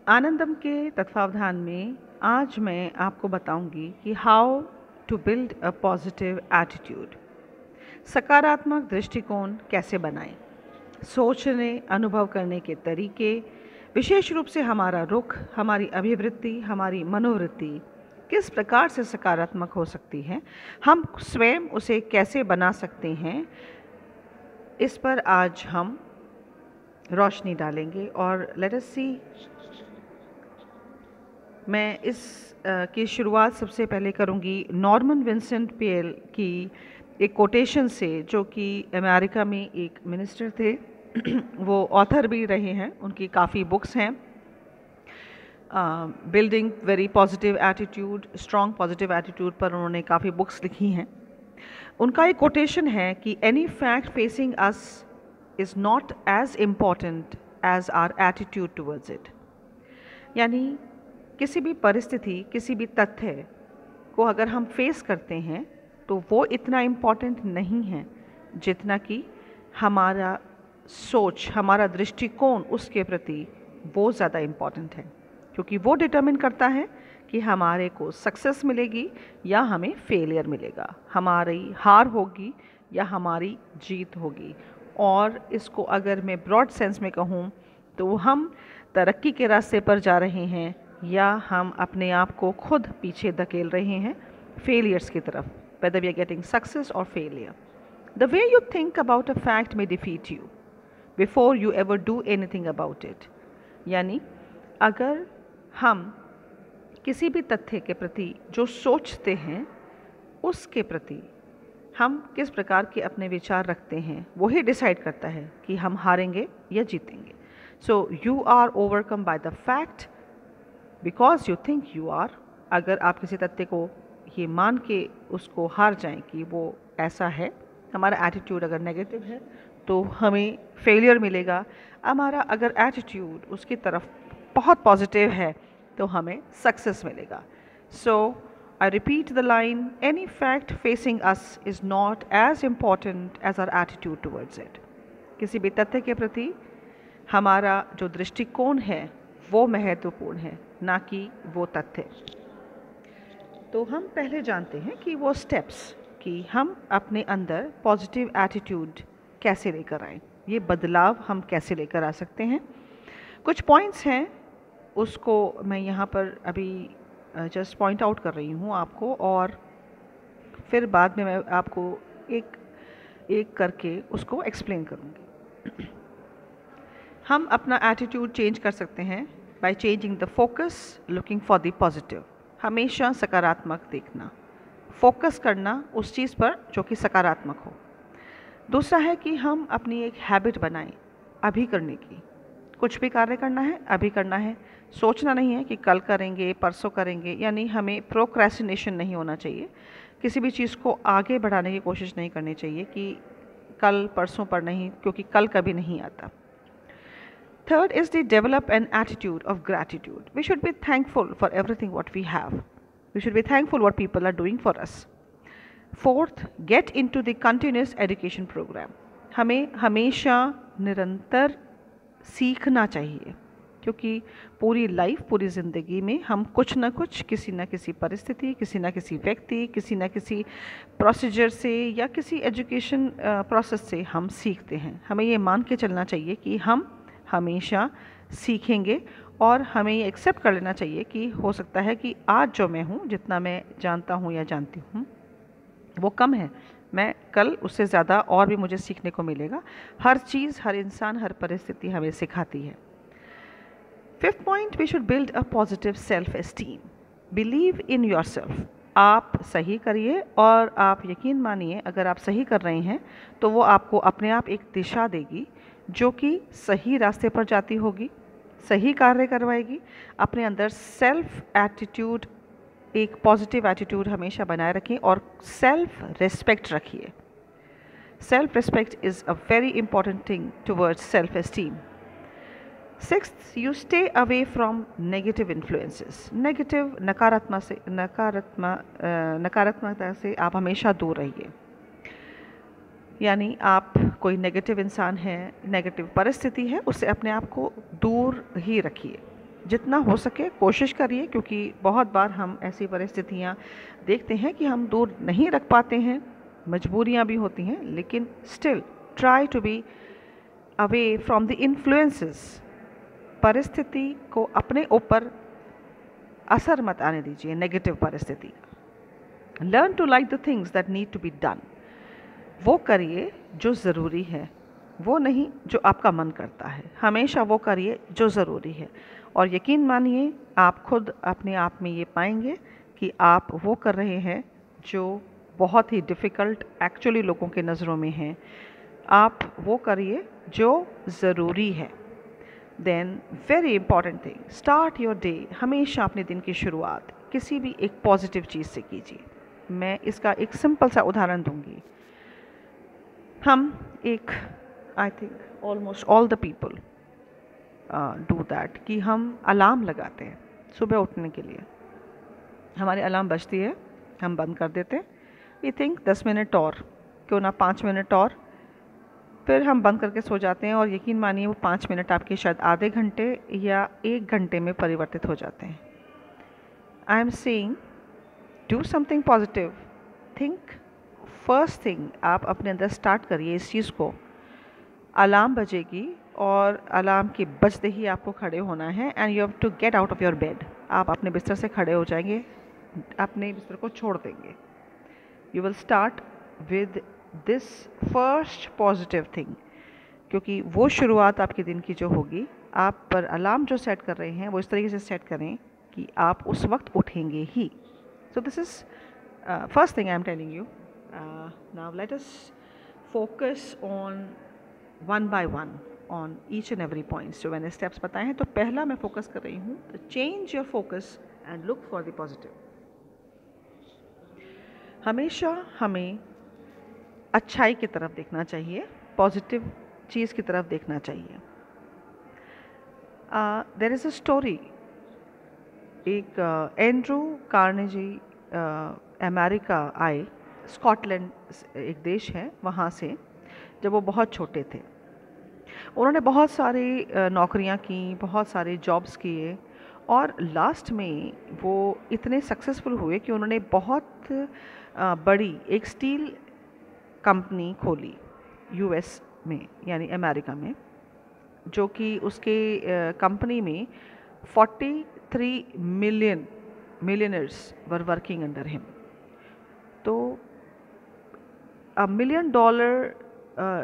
आनंदम के तत्वावधान में आज मैं आपको बताऊंगी कि how to build a positive attitude. सकारात्मक दृष्टिकोण कैसे बनाएं। सोचने अनुभव करने के तरीके, विशेष रूप से हमारा रुख, हमारी अभिवृत्ति, हमारी मनोवृत्ति किस प्रकार से सकारात्मक हो सकती है, हम स्वयं उसे कैसे बना सकते हैं, इस पर आज हम रोशनी डालेंगे। और लेट अस सी, मैं इस की शुरुआत सबसे पहले करूंगी नॉर्मन विंसेंट पेल की एक कोटेशन से, जो कि अमेरिका में एक मिनिस्टर थे। वो ऑथर भी रहे हैं, उनकी काफ़ी बुक्स हैं। Building very positive attitude, strong positive attitude पर उन्होंने काफ़ी बुक्स लिखी हैं। उनका एक कोटेशन है कि any fact facing us is not as important as our attitude towards it. यानी किसी भी परिस्थिति, किसी भी तथ्य को अगर हम फेस करते हैं तो वो इतना इम्पॉर्टेंट नहीं है जितना कि हमारा सोच, हमारा दृष्टिकोण उसके प्रति वो ज़्यादा इम्पॉर्टेंट है, क्योंकि वो डिटरमिन करता है कि हमारे को सक्सेस मिलेगी या हमें फेलियर मिलेगा, हमारी हार होगी या हमारी जीत होगी। और इसको अगर मैं ब्रॉड सेंस में कहूँ तो हम तरक्की के रास्ते पर जा रहे हैं या हम अपने आप को खुद पीछे धकेल रहे हैं फेलियर्स की तरफ, whether we are getting success or failure. The way you think about a fact may defeat you before you ever do anything about it. यानी अगर हम किसी भी तथ्य के प्रति जो सोचते हैं उसके प्रति हम किस प्रकार के अपने विचार रखते हैं, वही डिसाइड करता है कि हम हारेंगे या जीतेंगे। So you are overcome by the fact because you think you are। अगर आप किसी तथ्य को ये मान के उसको हार जाएं कि वो ऐसा है, हमारा एटीट्यूड अगर नेगेटिव है तो हमें फेलियर मिलेगा। हमारा अगर एटीट्यूड उसकी तरफ बहुत पॉजिटिव है तो हमें सक्सेस मिलेगा। So I repeat the line, any fact facing us is not as important as our attitude towards it. किसी भी तथ्य के प्रति हमारा जो दृष्टिकोण है वो महत्वपूर्ण है, ना कि वो तथ्य। तो हम पहले जानते हैं कि वो स्टेप्स कि हम अपने अंदर पॉजिटिव एटीट्यूड कैसे लेकर आएं, ये बदलाव हम कैसे लेकर आ सकते हैं। कुछ पॉइंट्स हैं, उसको मैं यहाँ पर अभी जस्ट पॉइंट आउट कर रही हूँ आपको, और फिर बाद में मैं आपको एक एक करके उसको एक्सप्लेन करूँगी। हम अपना एटीट्यूड चेंज कर सकते हैं by changing the focus, looking for the positive. हमेशा सकारात्मक देखना, फोकस करना उस चीज़ पर जो कि सकारात्मक हो। दूसरा है कि हम अपनी एक हैबिट बनाएं अभी करने की। कुछ भी कार्य करना है अभी करना है, सोचना नहीं है कि कल करेंगे, परसों करेंगे। यानी हमें प्रोक्रेस्टिनेशन नहीं होना चाहिए, किसी भी चीज़ को आगे बढ़ाने की कोशिश नहीं करनी चाहिए कि कल परसों पर नहीं, क्योंकि कल कभी नहीं आता। Third is to develop an attitude of gratitude. We should be thankful for everything what we have. We should be thankful what people are doing for us. Fourth, get into the continuous education program. हमें हमेशा निरंतर सीखना चाहिए, क्योंकि पूरी life, पूरी ज़िंदगी में हम कुछ ना कुछ, किसी न किसी परिस्थिति, किसी न किसी व्यक्ति, किसी न किसी प्रोसीजर से या किसी एजुकेशन प्रोसेस से हम सीखते हैं। हमें ये मान के चलना चाहिए कि हम हमेशा सीखेंगे, और हमें ये एक्सेप्ट कर लेना चाहिए कि हो सकता है कि आज जो मैं हूँ, जितना मैं जानता हूँ या जानती हूँ, वो कम है। मैं कल उससे ज़्यादा और भी मुझे सीखने को मिलेगा। हर चीज़, हर इंसान, हर परिस्थिति हमें सिखाती है। Fifth point, we should build a positive self esteem. Believe in yourself. आप सही करिए और आप यकीन मानिए, अगर आप सही कर रहे हैं तो वो आपको अपने आप एक दिशा देगी जो कि सही रास्ते पर जाती होगी, सही कार्य करवाएगी। अपने अंदर सेल्फ एटीट्यूड, एक पॉजिटिव एटीट्यूड हमेशा बनाए रखें, और सेल्फ रिस्पेक्ट रखिए। Self respect is a very important thing towards self esteem. Sixth, you stay away from negative influences. Negative, नकारात्मकता से आप हमेशा दूर रहिए। यानी आप कोई नेगेटिव इंसान है, नेगेटिव परिस्थिति है, उससे अपने आप को दूर ही रखिए। जितना हो सके कोशिश करिए, क्योंकि बहुत बार हम ऐसी परिस्थितियाँ देखते हैं कि हम दूर नहीं रख पाते हैं, मजबूरियाँ भी होती हैं, लेकिन still try to be away from the influences. परिस्थिति को अपने ऊपर असर मत आने दीजिए, नेगेटिव परिस्थिति। Learn to like the things that need to be done. वो करिए जो ज़रूरी है, वो नहीं जो आपका मन करता है। हमेशा वो करिए जो ज़रूरी है, और यकीन मानिए आप खुद अपने आप में ये पाएंगे कि आप वो कर रहे हैं जो बहुत ही डिफ़िकल्ट एक्चुअली लोगों के नज़रों में है। आप वो करिए जो ज़रूरी है। Then very important thing, start your day. हमेशा अपने दिन की शुरुआत किसी भी एक पॉजिटिव चीज़ से कीजिए। मैं इसका एक सिंपल सा उदाहरण दूंगी। हम एक, I think almost all the people do that, कि हम अलार्म लगाते हैं सुबह उठने के लिए। हमारी अलार्म बजती है, हम बंद कर देते हैं। वी थिंक 10 मिनट और, क्यों ना 5 मिनट और, फिर हम बंद करके सो जाते हैं। और यकीन मानिए वो 5 मिनट आपके शायद आधे घंटे या 1 घंटे में परिवर्तित हो जाते हैं। I am saying do something positive. Think first thing, आप अपने अंदर स्टार्ट करिए इस चीज़ को। अलार्म बजेगी और अलार्म के बजते ही आपको खड़े होना है, and you have to get out of your bed. आप अपने बिस्तर से खड़े हो जाएंगे, अपने बिस्तर को छोड़ देंगे। You will start with this first positive thing, क्योंकि वो शुरुआत आपके दिन की जो होगी, आप पर अलार्म जो सेट कर रहे हैं वो इस तरीके से सेट करें कि आप उस वक्त उठेंगे ही। So this is first thing I am telling you. Now let us focus on one by one on each and every points. जो मैंने स्टेप्स बताए हैं, तो पहला मैं फोकस कर रही हूँ, तो change your focus and look for the positive. हमेशा हमें अच्छाई की तरफ देखना चाहिए, पॉजिटिव चीज़ की तरफ देखना चाहिए। There is a story. एक एंड्रू कार्नेजी अमेरिका आए, स्कॉटलैंड एक देश है, वहाँ से, जब वो बहुत छोटे थे। उन्होंने बहुत सारी नौकरियाँ की, बहुत सारे जॉब्स किए, और लास्ट में वो इतने सक्सेसफुल हुए कि उन्होंने बहुत बड़ी एक स्टील कंपनी खोली यूएस में, यानी अमेरिका में, जो कि उसके कंपनी में 43 millionaires were working under him. तो $1 मिलियन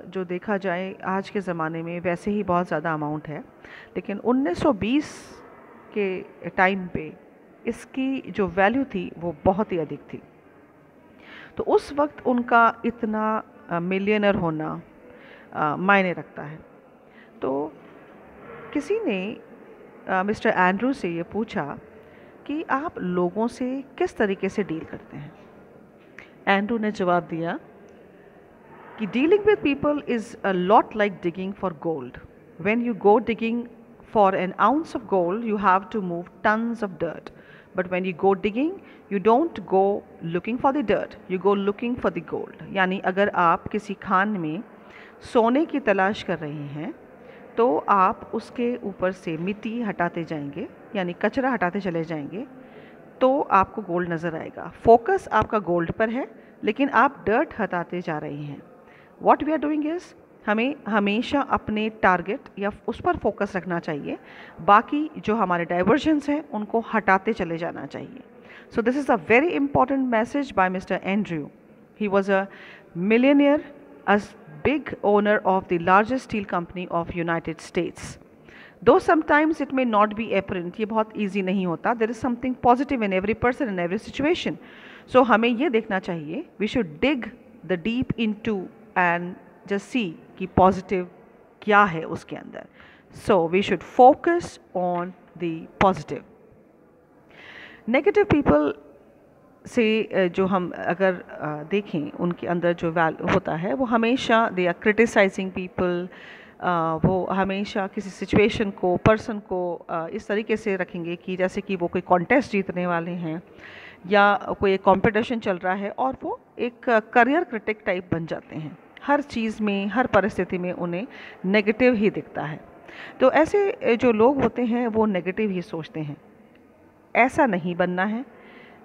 जो देखा जाए आज के ज़माने में वैसे ही बहुत ज़्यादा अमाउंट है, लेकिन 1920 के टाइम पे इसकी जो वैल्यू थी वो बहुत ही अधिक थी। तो उस वक्त उनका इतना मिलियनर होना मायने रखता है। तो किसी ने मिस्टर एंड्रू से ये पूछा कि आप लोगों से किस तरीके से डील करते हैं। एंड्रू ने जवाब दिया कि dealing with people is a lot like digging for gold. When you go digging for an ounce of gold you have to move tons of dirt, but when you go digging you don't go looking for the dirt, you go looking for the gold. यानी अगर आप किसी खान में सोने की तलाश कर रहे हैं, तो आप उसके ऊपर से मिट्टी हटाते जाएंगे, यानी कचरा हटाते चले जाएंगे, तो आपको गोल्ड नज़र आएगा। फोकस आपका गोल्ड पर है, लेकिन आप डर्ट हटाते जा रहे हैं। What we are doing is, हमें हमेशा अपने टारगेट या उस पर फोकस रखना चाहिए, बाकी जो हमारे डाइवर्जन्स हैं उनको हटाते चले जाना चाहिए। सो this is a very important message bye mister Andrew. He was a millionaire, a big owner of the largest steel company of United States. Though sometimes it may not be apparent, ये बहुत easy नहीं होता, there is something positive in every person in every situation. So हमें ये देखना चाहिए, we should dig the deep into and just see कि positive क्या है उसके अंदर. So we should focus on the positive. Negative people से जो हम अगर देखें, उनके अंदर जो होता है वो हमेशा दे आर क्रिटिसाइजिंग पीपल। वो हमेशा किसी सिचुएशन को, पर्सन को इस तरीके से रखेंगे कि जैसे कि वो कोई कॉन्टेस्ट जीतने वाले हैं या कोई एक कॉम्पिटिशन चल रहा है, और वो एक करियर क्रिटिक टाइप बन जाते हैं। हर चीज़ में, हर परिस्थिति में उन्हें नेगेटिव ही दिखता है। तो ऐसे जो लोग होते हैं वो नेगेटिव ही सोचते हैं। ऐसा नहीं बनना है।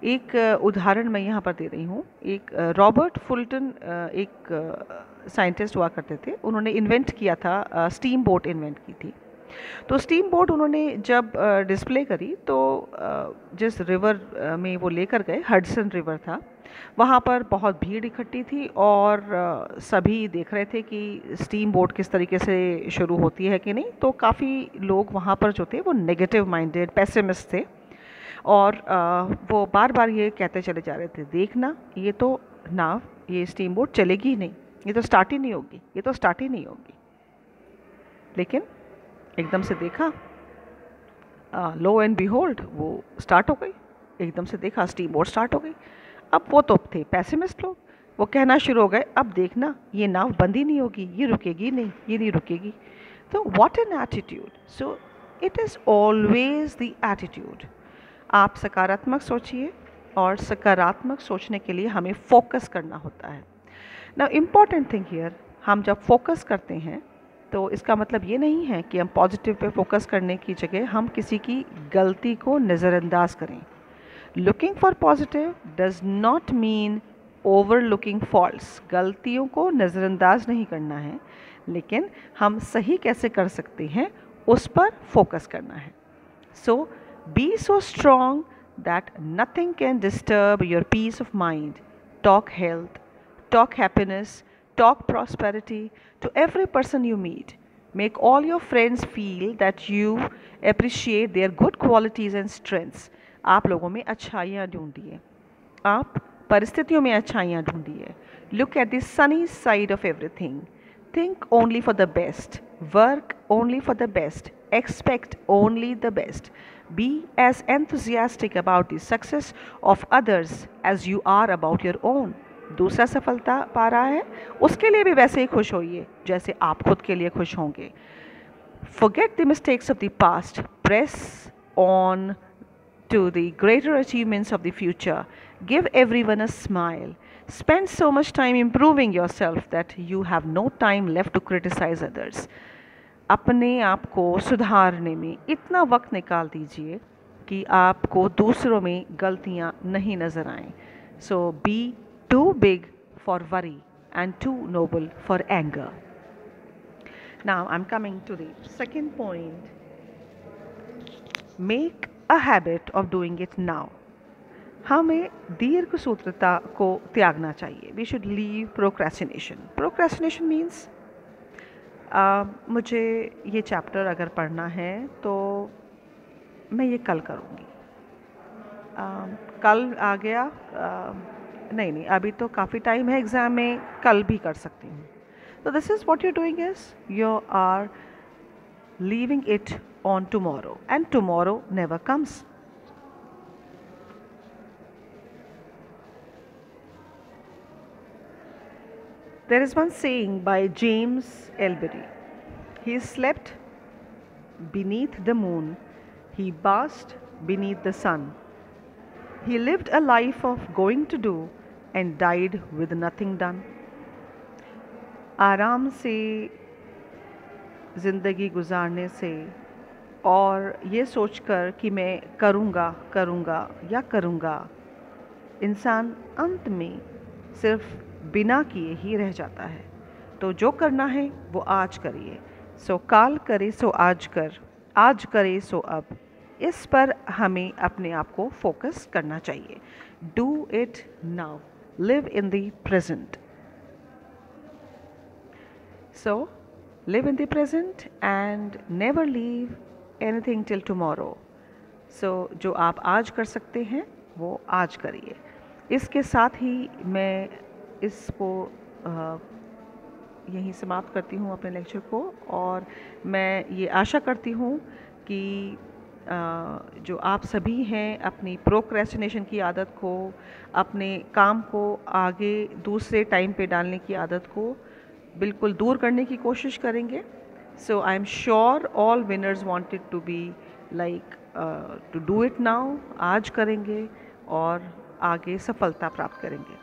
एक उदाहरण मैं यहाँ पर दे रही हूँ। एक रॉबर्ट फुल्टन एक साइंटिस्ट हुआ करते थे। उन्होंने इन्वेंट किया था, स्टीम बोट इन्वेंट की थी। तो स्टीम बोट उन्होंने जब डिस्प्ले करी तो जिस रिवर में वो लेकर गए, हडसन रिवर था, वहाँ पर बहुत भीड़ इकट्ठी थी और सभी देख रहे थे कि स्टीम बोट किस तरीके से शुरू होती है कि नहीं। तो काफ़ी लोग वहाँ पर जो थे वो नेगेटिव माइंडेड पेसिमिस्ट थे और वो बार बार ये कहते चले जा रहे थे, देखना ये तो नाव, ये स्टीम बोट चलेगी ही नहीं, ये तो स्टार्ट ही नहीं होगी, ये तो स्टार्ट ही नहीं होगी। लेकिन एकदम से देखा, लो एंड बिहोल्ड, वो स्टार्ट हो गई। एकदम से देखा स्टीम बोट स्टार्ट हो गई। अब वो तो थे पैसिमिस्ट लोग, वो कहना शुरू हो गए, अब देखना ये नाव बंद ही नहीं होगी, ये रुकेगी नहीं, ये नहीं रुकेगी। तो what an attitude. So it is always the attitude. आप सकारात्मक सोचिए और सकारात्मक सोचने के लिए हमें फोकस करना होता है। नाउ इम्पॉर्टेंट थिंग हियर, हम जब फोकस करते हैं तो इसका मतलब ये नहीं है कि हम पॉजिटिव पे फोकस करने की जगह हम किसी की गलती को नज़रअंदाज करें। Looking for positive does not mean overlooking faults. गलतियों को नज़रअंदाज नहीं करना है, लेकिन हम सही कैसे कर सकते हैं उस पर फोकस करना है। So be so strong that nothing can disturb your peace of mind. Talk health, talk happiness, talk prosperity to every person you meet. Make all your friends feel that you appreciate their good qualities and strengths. आप लोगों में अच्छाइयाँ ढूंढिए, आप परिस्थितियों में अच्छाइयाँ ढूंढिए। Look at the sunny side of everything. Think only for the best. Work only for the best. Expect only the best. Be as enthusiastic about the success of others as you are about your own. दूसरा सफलता पा रहा है, उसके लिए भी वैसे ही खुश होइए जैसे आप खुद के लिए खुश होंगे। Forget the mistakes of the past. Press on to the greater achievements of the future. Give everyone a smile. Spend so much time improving yourself that you have no time left to criticize others. अपने आप को सुधारने में इतना वक्त निकाल दीजिए कि आपको दूसरों में गलतियां नहीं नज़र आएं। So be too big for worry and too noble for anger. Now I'm coming to the second point. Make a habit of doing it now. हमें दीर्घ सूत्रता को त्यागना चाहिए। We should leave procrastination. Procrastination means मुझे ये chapter अगर पढ़ना है तो मैं ये कल करूँगी। कल आ गया, नहीं अभी तो काफ़ी टाइम है एग्ज़ाम में, कल भी कर सकती हूँ। तो this is what you doing is you are leaving it on tomorrow and tomorrow never comes. There is one saying by James Elberry. He slept beneath the moon, he basked beneath the sun. He lived a life of going to do and died with nothing done. आराम से ज़िंदगी गुजारने से और ये सोचकर कि मैं करूँगा या करूँगा, इंसान अंत में सिर्फ बिना किए ही रह जाता है। तो जो करना है वो आज करिए। सो काल करे सो आज कर, आज करे सो अब। इस पर हमें अपने आप को फोकस करना चाहिए। Do it now, live in the present. So live in the present and never leave anything till tomorrow. So जो आप आज कर सकते हैं वो आज करिए। इसके साथ ही मैं इसको यहीं समाप्त करती हूँ अपने लेक्चर को, और मैं ये आशा करती हूँ कि जो आप सभी हैं अपनी प्रोक्रेस्टिनेशन की आदत को, अपने काम को आगे दूसरे टाइम पे डालने की आदत को बिल्कुल दूर करने की कोशिश करेंगे। So I am sure all winners wanted to be like to do it now. आज करेंगे और आगे सफलता प्राप्त करेंगे।